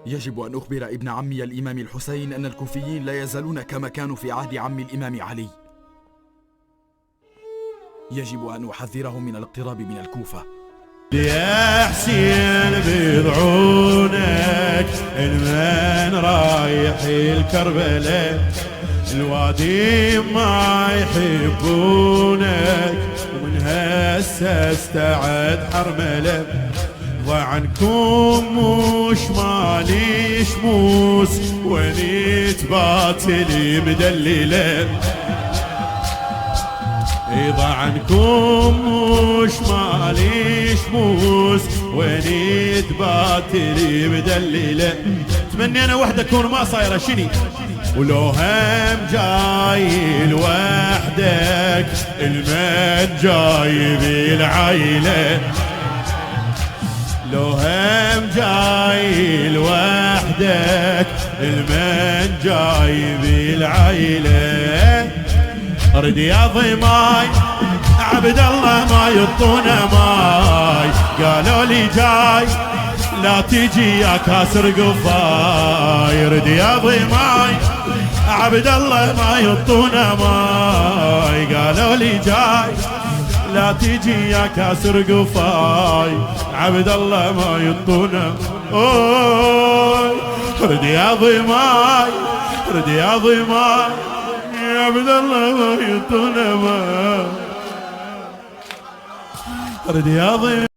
يجب أن أخبر ابن عمي الإمام الحسين أن الكوفيين لا يزالون كما كانوا في عهد عمي الإمام علي. يجب أن أحذرهم من الاقتراب من الكوفة. يا حسين بيضعونك المن رايح الكربلاء، الوادي ما يحبونك ومن هسه استعد حرمله. ضاع عنكم مش مالي شموس ونيت باتلي مدلله. ضاع عنكم مش مالي شموس ونيت باتلي مدلله. تمنينا وحده تكون ما صايره شني، ولو هم جاي لوحدك المن جاي بالعيله. لو هم جاي لوحدك المن جاي بالعيله. ارد يا ضماي عبد الله ما يطونا ماي، قالوا لي جاي لا تجي يا كاسر قفاي. ارد يا ضماي عبد الله ما يطونا ماي، قالوا لي جاي لا تجي يا كاسر قفاي. عبد الله ما يطونا اوي. ارد يا ضماي ارد يا ضماي عبد الله ما يطونا ماي. ارد يا ضماي